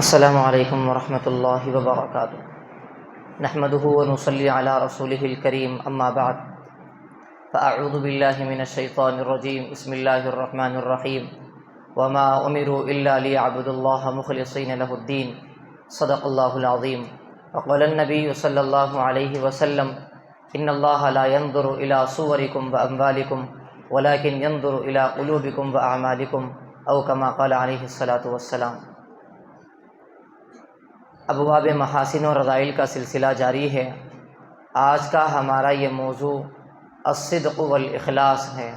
السلام علیکم ورحمۃ اللہ وبرکاتہ۔ نحمده ونصلی علی رسولہ الکریم، اما بعد فاعوذ باللہ من الشیطان الرجیم، بسم اللہ الرحمن الرحیم۔ وما امروا الا لیعبدوا اللہ مخلصین لہ الدین، صدق اللہ العظیم۔ وقال النبی صلی اللہ علیہ وسلم، ان اللہ لا ينظر الى صورکم واموالکم ولکن ينظر الى قلوبکم واعمالکم، او کما قال علیہ الصلاۃ والسلام۔ ابواب محاسن و رذائل کا سلسلہ جاری ہے۔ آج کا ہمارا یہ موضوع الصدق والاخلاص ہے۔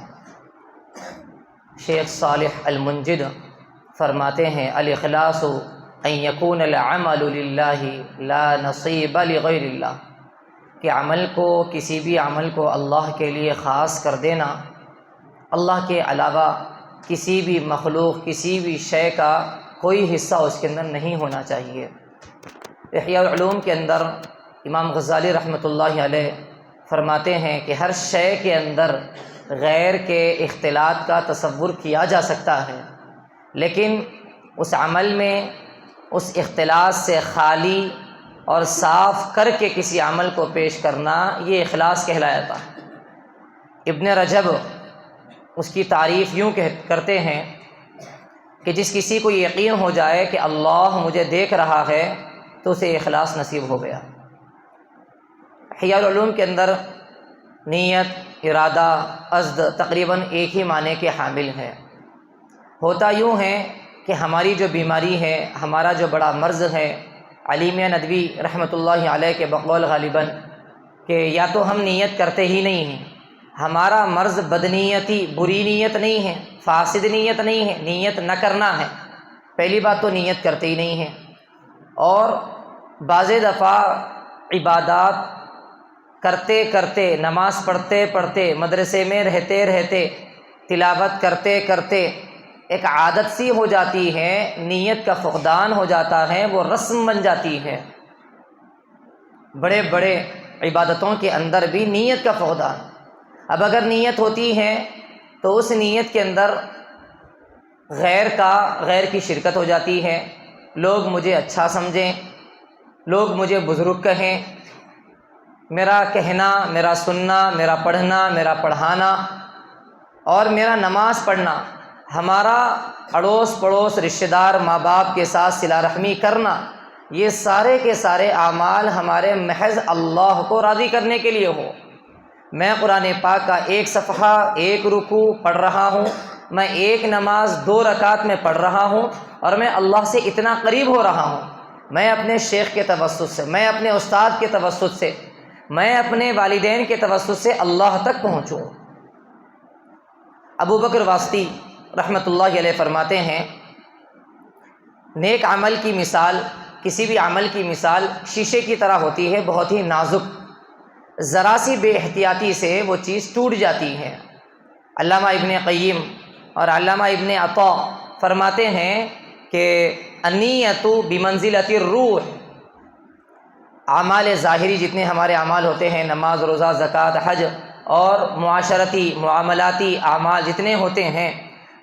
شیخ صالح المنجد فرماتے ہیں، الاخلاص ان یکون العمل للہ لا نصیب لغیر اللہ، کہ عمل کو، کسی بھی عمل کو اللہ کے لیے خاص کر دینا، اللہ کے علاوہ کسی بھی مخلوق، کسی بھی شے کا کوئی حصہ اس کے اندر نہیں ہونا چاہیے۔ احیاء العلوم کے اندر امام غزالی رحمۃ اللہ علیہ فرماتے ہیں کہ ہر شے کے اندر غیر کے اختلاط کا تصور کیا جا سکتا ہے، لیکن اس عمل میں اس اختلاط سے خالی اور صاف کر کے کسی عمل کو پیش کرنا، یہ اخلاص کہلاتا ہے۔ ابن رجب اس کی تعریف یوں کرتے ہیں کہ جس کسی کو یقین ہو جائے کہ اللہ مجھے دیکھ رہا ہے تو اسے اخلاص نصیب ہو گیا۔ احیاء العلوم کے اندر نیت، ارادہ، قصد تقریباً ایک ہی معنی کے حامل ہے۔ ہوتا یوں ہے کہ ہماری جو بیماری ہے، ہمارا جو بڑا مرض ہے، علیم ندوی رحمۃ اللہ علیہ کے بقول غالباً کہ یا تو ہم نیت کرتے ہی نہیں ہیں، ہمارا مرض بدنیتی، بری نیت نہیں ہے، فاسد نیت نہیں ہے، نیت نہ کرنا ہے۔ پہلی بات تو نیت کرتے ہی نہیں ہیں، اور بعض دفعہ عبادات کرتے کرتے، نماز پڑھتے پڑھتے، مدرسے میں رہتے رہتے، تلاوت کرتے کرتے ایک عادت سی ہو جاتی ہے، نیت کا فقدان ہو جاتا ہے، وہ رسم بن جاتی ہے۔ بڑے بڑے عبادتوں کے اندر بھی نیت کا فقدان۔ اب اگر نیت ہوتی ہے تو اس نیت کے اندر غیر کی شرکت ہو جاتی ہے۔ لوگ مجھے اچھا سمجھیں، لوگ مجھے بزرگ کہیں، میرا کہنا، میرا سننا، میرا پڑھنا، میرا پڑھانا اور میرا نماز پڑھنا، ہمارا اڑوس پڑوس، رشتہ دار، ماں باپ کے ساتھ صلہ رحمی کرنا، یہ سارے کے سارے اعمال ہمارے محض اللہ کو راضی کرنے کے لیے ہو۔ میں قرآن پاک کا ایک صفحہ، ایک رکوع پڑھ رہا ہوں، میں ایک نماز 2 رکعت میں پڑھ رہا ہوں، اور میں اللہ سے اتنا قریب ہو رہا ہوں، میں اپنے شیخ کے توسط سے، میں اپنے استاد کے توسط سے، میں اپنے والدین کے توسط سے اللہ تک پہنچوں۔ ابو بکر واسطی رحمۃ اللہ علیہ فرماتے ہیں، نیک عمل کی مثال، کسی بھی عمل کی مثال شیشے کی طرح ہوتی ہے، بہت ہی نازک، ذرا سی بے احتیاطی سے وہ چیز ٹوٹ جاتی ہے۔ علامہ ابن قیم اور علامہ ابن عطا فرماتے ہیں کہ النیت بمنزلۃ الروح، اعمال ظاہری جتنے ہمارے اعمال ہوتے ہیں، نماز، روزہ، زکوٰۃ، حج اور معاشرتی، معاملاتی اعمال جتنے ہوتے ہیں،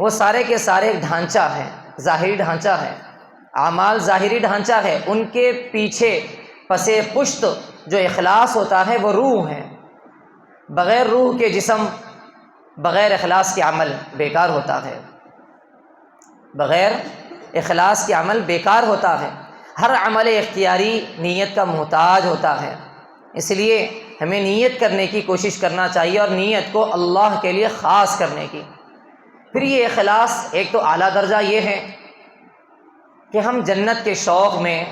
وہ سارے کے سارے ایک ڈھانچہ ہے، ظاہری ڈھانچہ ہے۔ اعمال ظاہری ڈھانچہ ہے، ان کے پیچھے پس پشت جو اخلاص ہوتا ہے وہ روح ہے۔ بغیر روح کے جسم، بغیر اخلاص کے عمل بیکار ہوتا ہے، بغیر اخلاص کے عمل بیکار ہوتا ہے۔ ہر عمل اختیاری نیت کا محتاج ہوتا ہے، اس لیے ہمیں نیت کرنے کی کوشش کرنا چاہیے، اور نیت کو اللہ کے لیے خاص کرنے کی۔ پھر یہ اخلاص ایک تو اعلیٰ درجہ یہ ہے کہ ہم جنت کے شوق میں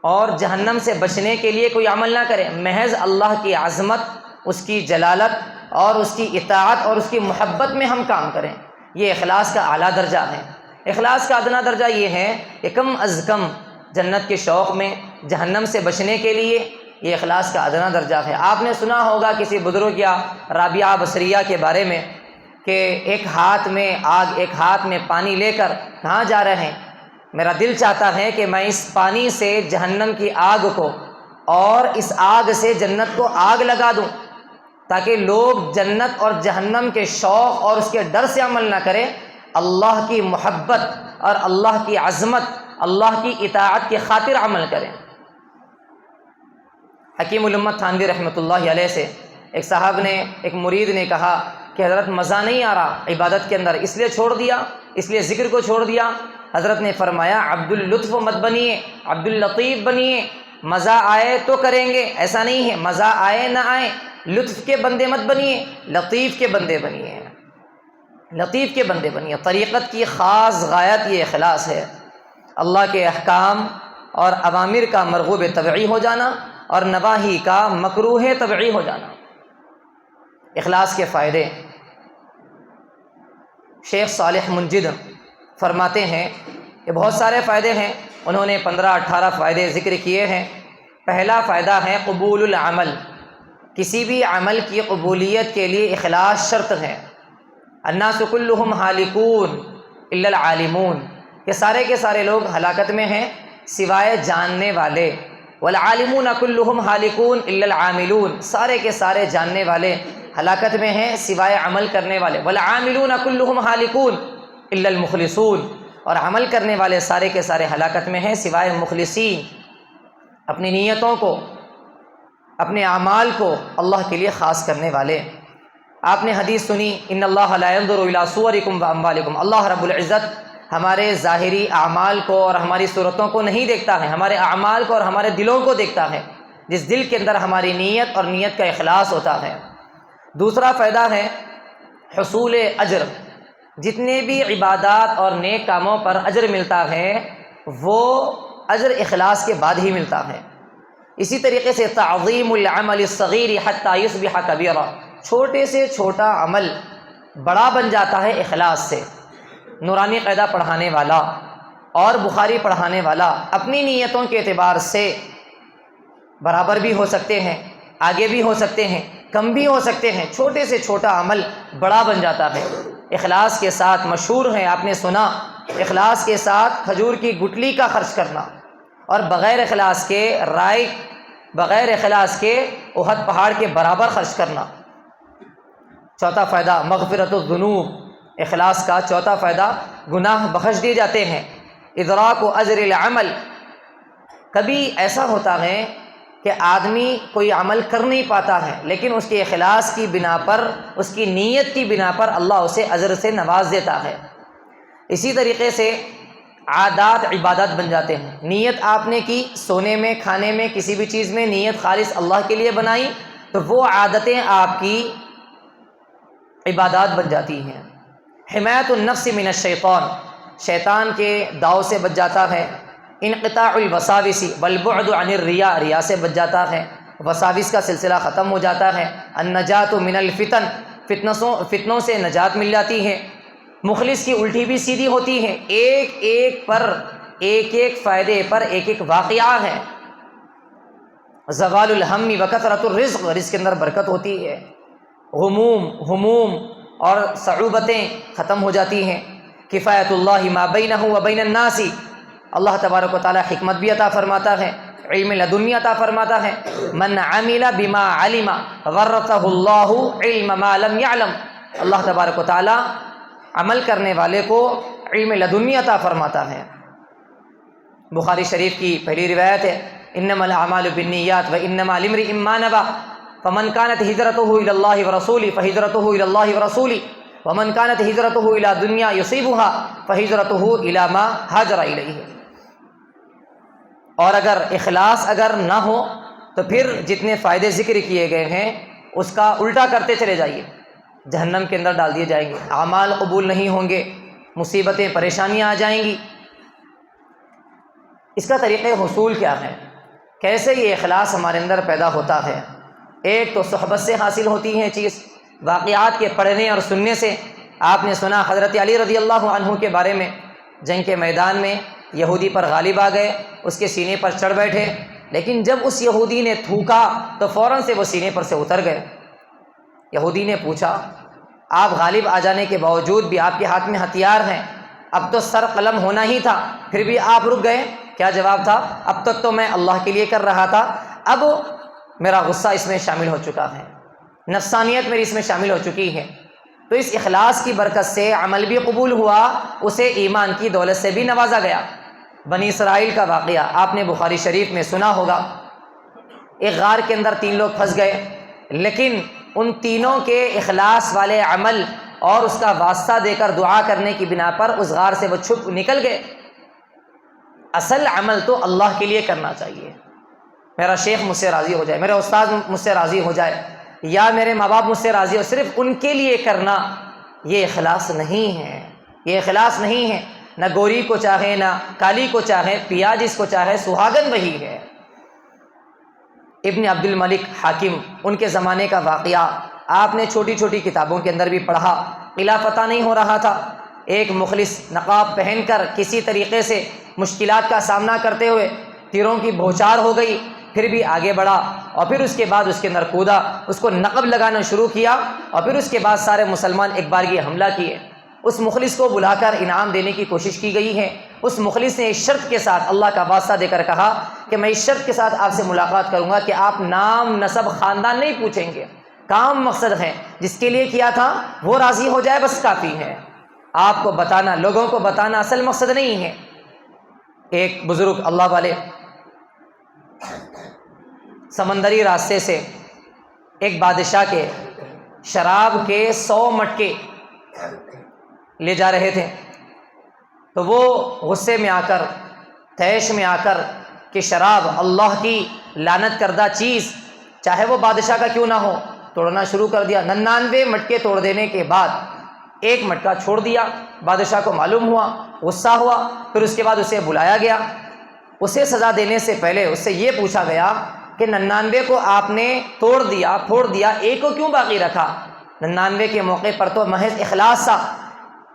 اور جہنم سے بچنے کے لیے کوئی عمل نہ کریں، محض اللہ کی عظمت، اس کی جلالت اور اس کی اطاعت اور اس کی محبت میں ہم کام کریں، یہ اخلاص کا اعلیٰ درجہ ہے۔ اخلاص کا ادنا درجہ یہ ہے کہ کم از کم جنت کے شوق میں، جہنم سے بچنے کے لیے، یہ اخلاص کا ادنا درجہ ہے۔ آپ نے سنا ہوگا کسی بزرگ یا رابعہ بصریہ کے بارے میں کہ ایک ہاتھ میں آگ، ایک ہاتھ میں پانی لے کر کہاں جا رہے ہیں؟ میرا دل چاہتا ہے کہ میں اس پانی سے جہنم کی آگ کو اور اس آگ سے جنت کو آگ لگا دوں، تاکہ لوگ جنت اور جہنم کے شوق اور اس کے ڈر سے عمل نہ کریں، اللہ کی محبت اور اللہ کی عظمت اللہ کی اطاعت کی خاطر عمل کریں۔ حکیم الامت تھانوی رحمۃ اللہ علیہ سے ایک صاحب نے، ایک مرید نے کہا کہ حضرت مزہ نہیں آ رہا عبادت کے اندر، اس لیے چھوڑ دیا، اس لیے ذکر کو چھوڑ دیا۔ حضرت نے فرمایا عبد اللطف مت بنیے، عبد اللطیف بنیے، مزہ آئے تو کریں گے، ایسا نہیں ہے مزہ آئے نہ آئے، لطف کے بندے مت بنیے، لطیف کے بندے بنیے، لطیف کے بندے بنیے۔ طریقت کی خاص غایت یہ اخلاص ہے، اللہ کے احکام اور اوامر کا مرغوب طبعی ہو جانا اور نواہی کا مکروہ طبعی ہو جانا۔ اخلاص کے فائدے، شیخ صالح منجد فرماتے ہیں کہ بہت سارے فائدے ہیں، انہوں نے 15-18 فائدے ذکر کیے ہیں۔ پہلا فائدہ ہے قبول العمل، کسی بھی عمل کی قبولیت کے لیے اخلاص شرط ہے۔ الناس کلہم ہالکون الا العالمون، کہ سارے کے سارے لوگ ہلاکت میں ہیں سوائے جاننے والے۔ والعالمون کلہم ہالکون الا العاملون، سارے کے سارے جاننے والے ہلاکت میں ہیں سوائے عمل کرنے والے۔ والعاملون کلہم ہالکون الا المخلصون، اور عمل کرنے والے سارے کے سارے ہلاکت میں ہیں سوائے مخلصین، اپنی نیتوں کو، اپنے اعمال کو اللہ کے لیے خاص کرنے والے۔ آپ نے حدیث سنی ان اللہ لا ينظر الى صورکم واموالکم، اللہ رب العزت ہمارے ظاہری اعمال کو اور ہماری صورتوں کو نہیں دیکھتا ہے، ہمارے اعمال کو اور ہمارے دلوں کو دیکھتا ہے، جس دل کے اندر ہماری نیت اور نیت کا اخلاص ہوتا ہے۔ دوسرا فائدہ ہے حصول اجر، جتنے بھی عبادات اور نیک کاموں پر اجر ملتا ہے وہ اجر اخلاص کے بعد ہی ملتا ہے۔ اسی طریقے سے تعظیم العمل الصغیر حتی یصبح کبیرا، چھوٹے سے چھوٹا عمل بڑا بن جاتا ہے اخلاص سے۔ نورانی قاعدہ پڑھانے والا اور بخاری پڑھانے والا اپنی نیتوں کے اعتبار سے برابر بھی ہو سکتے ہیں، آگے بھی ہو سکتے ہیں، کم بھی ہو سکتے ہیں، چھوٹے سے چھوٹا عمل بڑا بن جاتا ہے اخلاص کے ساتھ۔ مشہور ہے، آپ نے سنا، اخلاص کے ساتھ کھجور کی گٹلی کا خرچ کرنا اور بغیر اخلاص کے بغیر اخلاص کے احد پہاڑ کے برابر خرچ کرنا۔ چوتھا فائدہ مغفرت الذنوب، اخلاص کا چوتھا فائدہ گناہ بخش دیے جاتے ہیں۔ ادراک اجر العمل، کبھی ایسا ہوتا ہے کہ آدمی کوئی عمل کر نہیں پاتا ہے لیکن اس کے اخلاص کی بنا پر، اس کی نیت کی بنا پر اللہ اسے اجر سے نواز دیتا ہے۔ اسی طریقے سے عادات عبادت بن جاتے ہیں۔ نیت آپ نے کی، سونے میں، کھانے میں، کسی بھی چیز میں نیت خالص اللہ کے لیے بنائی تو وہ عادتیں آپ کی عبادات بن جاتی ہیں۔ حمایت النفس من الشیطان، شیطان کے داؤ سے بچ جاتا ہے۔ انقطاع الوساوس والبعد عن الریا، ریا سے بچ جاتا ہے، وساوس کا سلسلہ ختم ہو جاتا ہے۔ النجات من الفتن، فتنوں سے نجات مل جاتی ہے۔ مخلص کی الٹی بھی سیدھی ہوتی ہے، ایک ایک پر ایک ایک فائدے پر ایک ایک واقعہ ہے۔ زوال الہم وکثرت الرزق، رزق کے اندر برکت ہوتی ہے۔ ہموم اور صعوبتیں ختم ہو جاتی ہیں۔ کفایت اللہ ما بینہ و بین الناس، اللہ تبارک و تعالی حکمت بھی عطا فرماتا ہے، علم لدنی عطا فرماتا ہے۔ من عمل بما علم ورثہ اللہ علم ما لم یعلم، اللہ تبارک و تعالی عمل کرنے والے کو علم لدنی عطا فرماتا ہے۔ بخاری شریف کی پہلی روایت ہے انما الاعمال بالنیات وانما لامرئ ما نوى فمن كانت هجرته الى الله ورسوله فهجرته الى الله ورسوله ومن كانت هجرته الى دنیا يصيبها فهجرته الى ما هاجر اليه۔ اور اگر اخلاص اگر نہ ہو تو پھر جتنے فائدے ذکر کیے گئے ہیں اس کا الٹا کرتے چلے جائیے، جہنم کے اندر ڈال دیے جائیں گے، اعمال قبول نہیں ہوں گے، مصیبتیں پریشانیاں آ جائیں گی۔ اس کا طریقہ حصول کیا ہے؟ کیسے یہ اخلاص ہمارے اندر پیدا ہوتا ہے؟ ایک تو صحبت سے حاصل ہوتی ہے چیز، واقعات کے پڑھنے اور سننے سے۔ آپ نے سنا حضرت علی رضی اللہ عنہ کے بارے میں، جنگ کے میدان میں یہودی پر غالب آ گئے، اس کے سینے پر چڑھ بیٹھے، لیکن جب اس یہودی نے تھوکا تو فوراً سے وہ سینے پر سے اتر گئے۔ یہودی نے پوچھا آپ غالب آ جانے کے باوجود بھی آپ کے ہاتھ میں ہتھیار ہیں، اب تو سر قلم ہونا ہی تھا، پھر بھی آپ رک گئے؟ کیا جواب تھا؟ اب تک تو میں اللہ کے لیے کر رہا تھا، اب میرا غصہ اس میں شامل ہو چکا ہے، نفسانیت میری اس میں شامل ہو چکی ہے۔ تو اس اخلاص کی برکت سے عمل بھی قبول ہوا، اسے ایمان کی دولت سے بھی نوازا گیا۔ بنی اسرائیل کا واقعہ آپ نے بخاری شریف میں سنا ہوگا۔ ایک غار کے اندر 3 لوگ پھنس گئے، لیکن ان تینوں کے اخلاص والے عمل اور اس کا واسطہ دے کر دعا کرنے کی بنا پر اس غار سے وہ چھپ نکل گئے۔ اصل عمل تو اللہ کے لیے کرنا چاہیے، میرا شیخ مجھ سے راضی ہو جائے، میرا استاد مجھ سے راضی ہو جائے، یا میرے ماں باپ مجھ سے راضی ہو، صرف ان کے لیے کرنا، یہ اخلاص نہیں ہے، یہ اخلاص نہیں ہے۔ نہ گوری کو چاہے نہ کالی کو چاہے، پیا جس کو چاہے سہاگن وہی ہے۔ ابن عبد الملک حاکم، ان کے زمانے کا واقعہ آپ نے چھوٹی چھوٹی کتابوں کے اندر بھی پڑھا۔ قلعہ فتح نہیں ہو رہا تھا، ایک مخلص نقاب پہن کر کسی طریقے سے مشکلات کا سامنا کرتے ہوئے تیروں کی بوچھار ہو گئی، پھر بھی آگے بڑھا اور پھر اس کے بعد اس کے اندر کودا، اس کو نقب لگانا شروع کیا اور پھر اس کے بعد سارے مسلمان ایک بارگی حملہ کیے۔ اس مخلص کو بلا کر انعام دینے کی کوشش کی گئی ہے۔ اس مخلص نے اس شرط کے ساتھ اللہ کا واسطہ دے کر کہا کہ میں اس شرط کے ساتھ آپ سے ملاقات کروں گا کہ آپ نام نسب خاندان نہیں پوچھیں گے، کام مقصد ہے، جس کے لیے کیا تھا وہ راضی ہو جائے بس کافی ہے، آپ کو بتانا، لوگوں کو بتانا اصل مقصد نہیں ہے۔ ایک بزرگ اللہ والے سمندری راستے سے ایک بادشاہ کے شراب کے 100 مٹکے لے جا رہے تھے، تو وہ غصے میں آ کر، طیش میں آ کر کہ شراب اللہ کی لعنت کردہ چیز، چاہے وہ بادشاہ کا کیوں نہ ہو، توڑنا شروع کر دیا۔ 99 مٹکے توڑ دینے کے بعد ایک مٹکا چھوڑ دیا۔ بادشاہ کو معلوم ہوا، غصہ ہوا، پھر اس کے بعد اسے بلایا گیا۔ اسے سزا دینے سے پہلے اس سے یہ پوچھا گیا کہ 99 کو آپ نے توڑ دیا، پھوڑ دیا، ایک کو کیوں باقی رکھا؟ 99 کے موقع پر تو محض اخلاص تھا،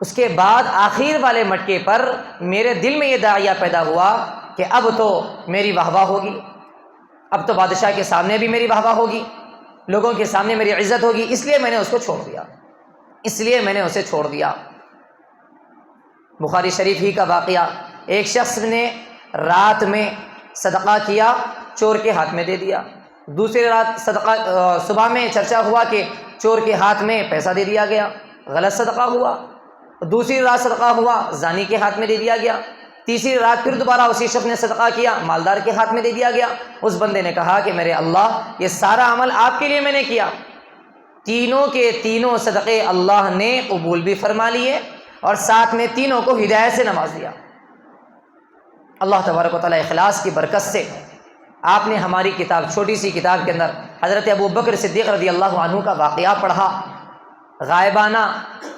اس کے بعد آخر والے مٹکے پر میرے دل میں یہ داعیہ پیدا ہوا کہ اب تو میری واہ واہ ہوگی، اب تو بادشاہ کے سامنے بھی میری واہ واہ ہوگی، لوگوں کے سامنے میری عزت ہوگی، اس لیے میں نے اس کو چھوڑ دیا، اس لیے میں نے اسے چھوڑ دیا۔ بخاری شریف ہی کا واقعہ، ایک شخص نے رات میں صدقہ کیا، چور کے ہاتھ میں دے دیا۔ دوسری رات صدقہ، صبح میں چرچا ہوا کہ چور کے ہاتھ میں پیسہ دے دیا گیا، غلط صدقہ ہوا۔ دوسری رات صدقہ ہوا، زانی کے ہاتھ میں دے دیا گیا۔ تیسری رات پھر دوبارہ اسی شخص نے صدقہ کیا، مالدار کے ہاتھ میں دے دیا گیا۔ اس بندے نے کہا کہ میرے اللہ، یہ سارا عمل آپ کے لیے میں نے کیا۔ تینوں کے تینوں صدقے اللہ نے قبول بھی فرما لیے اور ساتھ میں تینوں کو ہدایت سے نواز دیا۔ اللہ تبارک و تعالیٰ اخلاص کی برکت سے آپ نے ہماری کتاب، چھوٹی سی کتاب کے اندر حضرت ابو بکر صدیق رضی اللہ عنہ کا واقعہ پڑھا۔ غائبانہ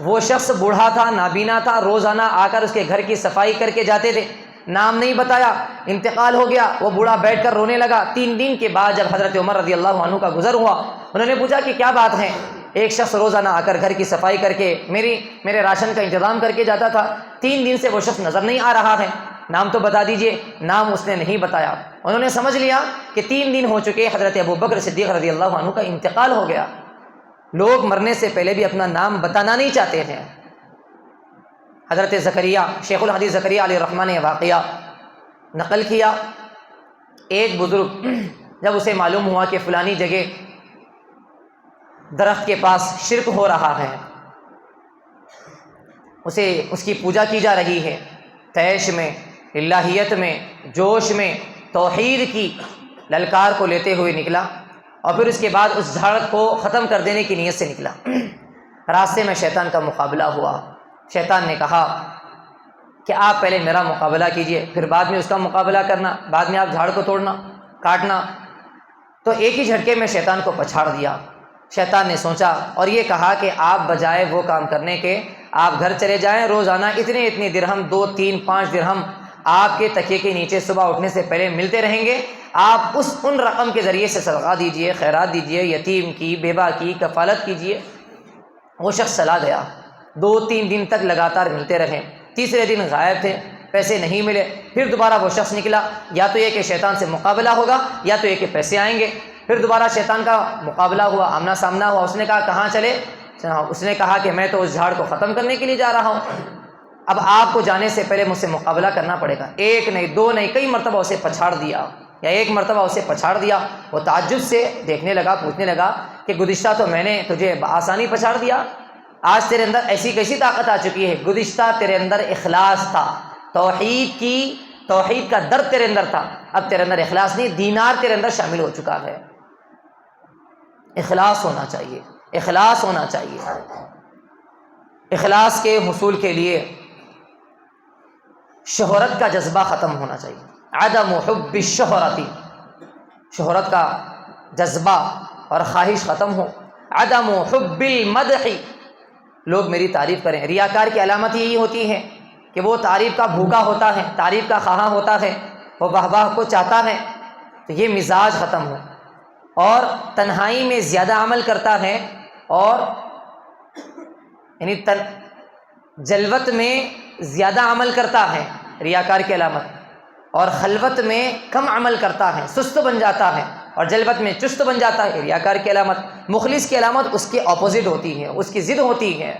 وہ شخص بوڑھا تھا، نابینا تھا، روزانہ آ کر اس کے گھر کی صفائی کر کے جاتے تھے، نام نہیں بتایا، انتقال ہو گیا۔ وہ بوڑھا بیٹھ کر رونے لگا۔ 3 دن کے بعد جب حضرت عمر رضی اللہ عنہ کا گزر ہوا، انہوں نے پوچھا کہ کیا بات ہے؟ ایک شخص روزانہ آ کر گھر کی صفائی کر کے میرے راشن کا انتظام کر کے جاتا تھا، 3 دن سے وہ شخص نظر نہیں آ رہا ہے، نام تو بتا دیجئے۔ نام اس نے نہیں بتایا۔ انہوں نے سمجھ لیا کہ 3 دن ہو چکے، حضرت ابو بکر صدیق رضی اللہ عنہ کا انتقال ہو گیا۔ لوگ مرنے سے پہلے بھی اپنا نام بتانا نہیں چاہتے ہیں۔ حضرت زکریا، شیخ الحدیث زکریا علیہ الرحمہ نے واقعہ نقل کیا۔ ایک بزرگ جب اسے معلوم ہوا کہ فلانی جگہ درخت کے پاس شرک ہو رہا ہے، اس کی پوجا کی جا رہی ہے، طیش میں، الہیت میں، جوش میں توحید کی للکار کو لیتے ہوئے نکلا اور پھر اس کے بعد اس جھاڑ کو ختم کر دینے کی نیت سے نکلا۔ راستے میں شیطان کا مقابلہ ہوا۔ شیطان نے کہا کہ آپ پہلے میرا مقابلہ کیجئے، پھر بعد میں اس کا مقابلہ کرنا، بعد میں آپ جھاڑ کو توڑنا، کاٹنا۔ تو ایک ہی جھٹکے میں شیطان کو پچھاڑ دیا۔ شیطان نے سوچا اور یہ کہا کہ آپ بجائے وہ کام کرنے کے آپ گھر چلے جائیں، روزانہ اتنے درہم، 2، 3، 5 درہم آپ کے تکیے کے نیچے صبح اٹھنے سے پہلے ملتے رہیں گے، آپ ان رقم کے ذریعے سے صدقہ دیجئے، خیرات دیجئے، یتیم کی، بیوہ کی کفالت کیجئے۔ وہ شخص چلا گیا، 2-3 دن تک لگاتار ملتے رہے۔ تیسرے دن غائب تھے، پیسے نہیں ملے۔ پھر دوبارہ وہ شخص نکلا، یا تو یہ کہ شیطان سے مقابلہ ہوگا یا تو یہ کہ پیسے آئیں گے۔ پھر دوبارہ شیطان کا مقابلہ ہوا، آمنا سامنا ہوا۔ اس نے کہا کہاں چلے؟ اس نے کہا کہ میں تو اس جھاڑ کو ختم کرنے کے لیے جا رہا ہوں، اب آپ کو جانے سے پہلے مجھ سے مقابلہ کرنا پڑے گا۔ 1 نہیں 2 نہیں، کئی مرتبہ اسے پچھاڑ دیا، یا 1 مرتبہ اسے پچھاڑ دیا۔ وہ تعجب سے دیکھنے لگا، پوچھنے لگا کہ گزشتہ تو میں نے تجھے بآسانی پچھاڑ دیا، آج تیرے اندر ایسی کیسی طاقت آ چکی ہے؟ گزشتہ تیرے اندر اخلاص تھا، توحید کی توحید کا درد تیرے اندر تھا، اب تیرے اندر اخلاص نہیں، دینار تیرے اندر شامل ہو چکا ہے۔ اخلاص ہونا چاہیے، اخلاص ہونا چاہیے۔ اخلاص کے حصول کے لیے شہرت کا جذبہ ختم ہونا چاہیے۔ عدم حب الشہرت، شہرت کا جذبہ اور خواہش ختم ہو۔ عدم حب المدح، لوگ میری تعریف کریں۔ ریاکار کی علامت یہی ہوتی ہے کہ وہ تعریف کا بھوکا ہوتا ہے، تعریف کا خواہاں ہوتا ہے، وہ واہ واہ کو چاہتا ہے، تو یہ مزاج ختم ہو، اور تنہائی میں زیادہ عمل کرتا ہے، اور یعنی جلوت میں زیادہ عمل کرتا ہے، ریاکار کی علامت، اور خلوت میں کم عمل کرتا ہے، سست بن جاتا ہے، اور جلوت میں چست بن جاتا ہے، ریاکار کی علامت۔ مخلص کی علامت اس کے اپوزٹ ہوتی ہے، اس کی ضد ہوتی ہے،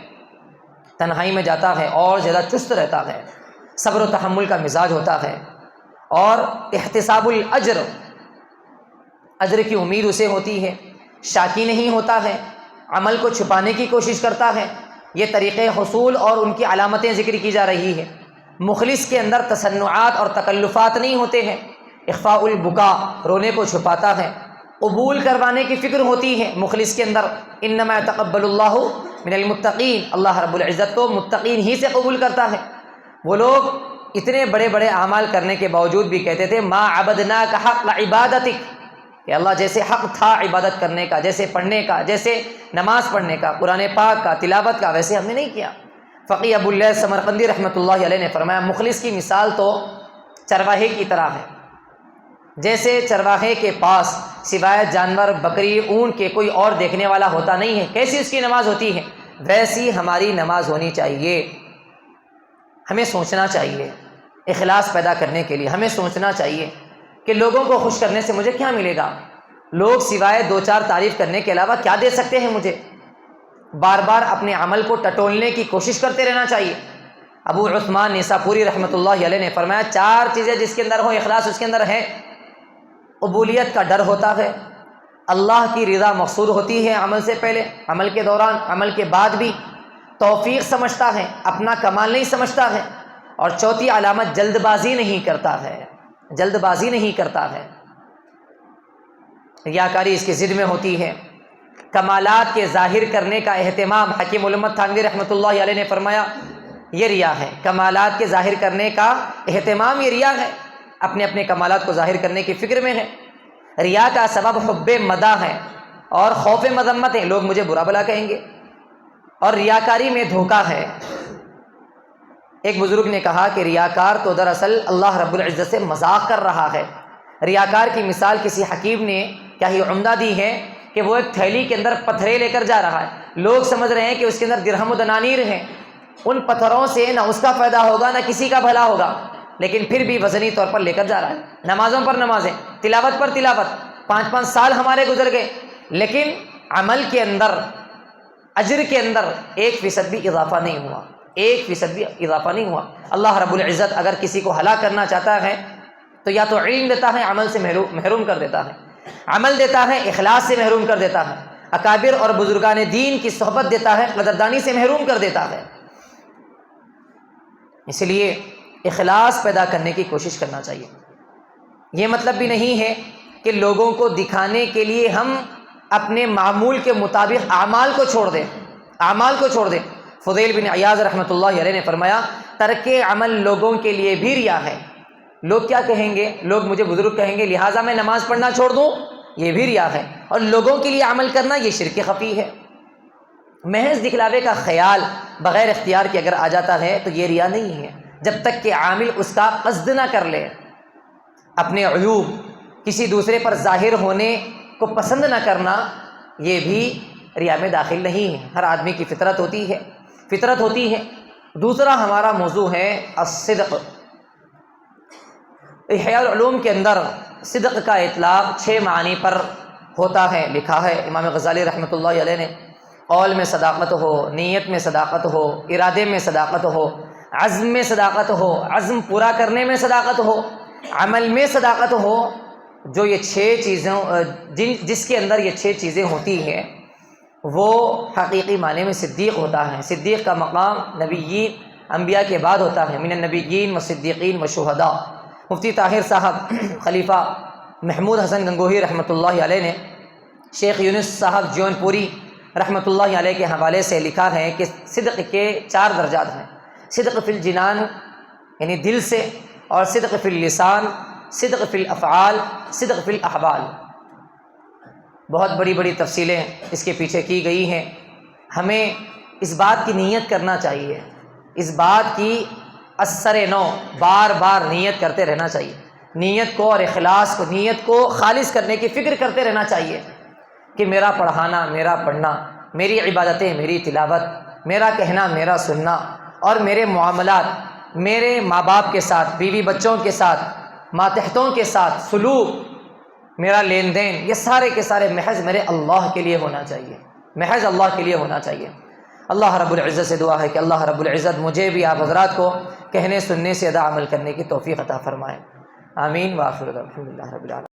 تنہائی میں جاتا ہے اور زیادہ چست رہتا ہے، صبر و تحمل کا مزاج ہوتا ہے، اور احتساب الاجر، اجر کی امید اسے ہوتی ہے، شاکی نہیں ہوتا ہے، عمل کو چھپانے کی کوشش کرتا ہے۔ یہ طریقے حصول اور ان کی علامتیں ذکر کی جا رہی ہے۔ مخلص کے اندر تصنعات اور تکلفات نہیں ہوتے ہیں، اخفاء البکا، رونے کو چھپاتا ہے، قبول کروانے کی فکر ہوتی ہے مخلص کے اندر۔ انما یتقبل اللہ من المتقین، اللہ رب العزت کو متقین ہی سے قبول کرتا ہے۔ وہ لوگ اتنے بڑے بڑے اعمال کرنے کے باوجود بھی کہتے تھے ما عبدناک حق عبادتک، کہ اللہ جیسے حق تھا عبادت کرنے کا، جیسے پڑھنے کا، جیسے نماز پڑھنے کا، قرآن پاک کا، تلاوت کا، ویسے ہم نے نہیں کیا۔ فقی ابو اللہ سمرقندی رحمۃ اللہ علیہ نے فرمایا مخلص کی مثال تو چرواہے کی طرح ہے، جیسے چرواہے کے پاس سوائے جانور بکری اونٹ کے کوئی اور دیکھنے والا ہوتا نہیں ہے، کیسی اس کی نماز ہوتی ہے، ویسی ہماری نماز ہونی چاہیے۔ ہمیں سوچنا چاہیے، اخلاص پیدا کرنے کے لیے ہمیں سوچنا چاہیے کہ لوگوں کو خوش کرنے سے مجھے کیا ملے گا، لوگ سوائے دو چار تعریف کرنے کے علاوہ کیا دے سکتے ہیں مجھے۔ بار بار اپنے عمل کو ٹٹولنے کی کوشش کرتے رہنا چاہیے۔ ابو عثمان نیساپوری رحمۃ اللہ علیہ نے فرمایا چار چیزیں جس کے اندر ہو اخلاص اس کے اندر ہے۔ قبولیت کا ڈر ہوتا ہے، اللہ کی رضا مقصود ہوتی ہے عمل سے پہلے، عمل کے دوران، عمل کے بعد بھی، توفیق سمجھتا ہے، اپنا کمال نہیں سمجھتا ہے، اور چوتھی علامت جلد بازی نہیں کرتا ہے، جلد بازی نہیں کرتا ہے۔ ریاکاری اس کی ضد میں ہوتی ہے۔ کمالات کے ظاہر کرنے کا اہتمام، حکیم الامت تھانوی رحمۃ اللہ علیہ نے فرمایا یہ ریا ہے، کمالات کے ظاہر کرنے کا اہتمام یہ ریا ہے، اپنے اپنے کمالات کو ظاہر کرنے کی فکر میں ہے۔ ریا کا سبب حب مدح ہے اور خوف مذمت ہے، لوگ مجھے برا بھلا کہیں گے، اور ریاکاری میں دھوکہ ہے۔ ایک بزرگ نے کہا کہ ریاکار تو دراصل اللہ رب العزت سے مذاق کر رہا ہے۔ ریاکار کی مثال کسی حکیم نے کیا ہی عمدہ دی ہے کہ وہ ایک تھیلی کے اندر پتھرے لے کر جا رہا ہے، لوگ سمجھ رہے ہیں کہ اس کے اندر درہم و دنانیر ہیں، ان پتھروں سے نہ اس کا فائدہ ہوگا نہ کسی کا بھلا ہوگا، لیکن پھر بھی وزنی طور پر لے کر جا رہا ہے۔ نمازوں پر نمازیں، تلاوت پر تلاوت، 5 سال ہمارے گزر گئے، لیکن عمل کے اندر، اجر کے اندر 1% بھی اضافہ نہیں ہوا، 1% بھی اضافہ نہیں ہوا۔ اللہ رب العزت اگر کسی کو ہلاک کرنا چاہتا ہے تو یا تو علم دیتا ہے، عمل سے محروم کر دیتا ہے، عمل دیتا ہے، اخلاص سے محروم کر دیتا ہے، اکابر اور بزرگان دین کی صحبت دیتا ہے، قدردانی سے محروم کر دیتا ہے۔ اس لیے اخلاص پیدا کرنے کی کوشش کرنا چاہیے۔ یہ مطلب بھی نہیں ہے کہ لوگوں کو دکھانے کے لیے ہم اپنے معمول کے مطابق اعمال کو چھوڑ دیں، اعمال کو چھوڑ دیں۔ فضیل بن عیاض رحمۃ اللہ علیہ نے فرمایا ترک عمل لوگوں کے لیے بھی ریا ہے۔ لوگ کیا کہیں گے، لوگ مجھے بزرگ کہیں گے لہٰذا میں نماز پڑھنا چھوڑ دوں، یہ بھی ریا ہے، اور لوگوں کے لیے عمل کرنا یہ شرک خفی ہے۔ محض دکھلاوے کا خیال بغیر اختیار کے اگر آ جاتا ہے تو یہ ریا نہیں ہے، جب تک کہ عامل اس کا قصد نہ کر لے۔ اپنے عیوب کسی دوسرے پر ظاہر ہونے کو پسند نہ کرنا یہ بھی ریا میں داخل نہیں ہے، ہر آدمی کی فطرت ہوتی ہے، فطرت ہوتی ہے۔ دوسرا ہمارا موضوع ہے الصدق۔ احیاء العلوم کے اندر صدق کا اطلاق 6 معنی پر ہوتا ہے، لکھا ہے امام غزالی رحمۃ اللہ علیہ نے، قول میں صداقت ہو، نیت میں صداقت ہو، ارادے میں صداقت ہو، عزم میں صداقت ہو، عزم پورا کرنے میں صداقت ہو، عمل میں صداقت ہو۔ جو یہ 6 چیزیں جس کے اندر یہ 6 چیزیں ہوتی ہیں وہ حقیقی معنی میں صدیق ہوتا ہے۔ صدیق کا مقام نبیین انبیاء کے بعد ہوتا ہے، من النبیین و صدیقین و شہداء۔ مفتی طاہر صاحب خلیفہ محمود حسن گنگوہی رحمۃ اللہ علیہ نے شیخ یونس صاحب جون پوری رحمۃ اللہ علیہ کے حوالے سے لکھا ہے کہ صدق کے 4 درجات ہیں۔ صدق فی الجنان یعنی دل سے، اور صدق فی اللسان، صدق فی الافعال، صدق فی الاحوال۔ بہت بڑی بڑی تفصیلیں اس کے پیچھے کی گئی ہیں۔ ہمیں اس بات کی نیت کرنا چاہیے، اس بات کی اثر نو بار بار نیت کرتے رہنا چاہیے، نیت کو اور اخلاص کو، نیت کو خالص کرنے کی فکر کرتے رہنا چاہیے کہ میرا پڑھانا، میرا پڑھنا، میری عبادتیں، میری تلاوت، میرا کہنا، میرا سننا، اور میرے معاملات، میرے ماں باپ کے ساتھ، بیوی بچوں کے ساتھ، ماتحتوں کے ساتھ سلوک، میرا لین دین، یہ سارے کے سارے محض میرے اللہ کے لیے ہونا چاہیے، محض اللہ کے لیے ہونا چاہیے۔ اللہ رب العزت سے دعا ہے کہ اللہ رب العزت مجھے بھی آپ حضرات کو کہنے سننے سے زیادہ عمل کرنے کی توفیق عطا فرمائے۔ آمین۔ وآخر دعوانا الحمد للہ رب العالمین۔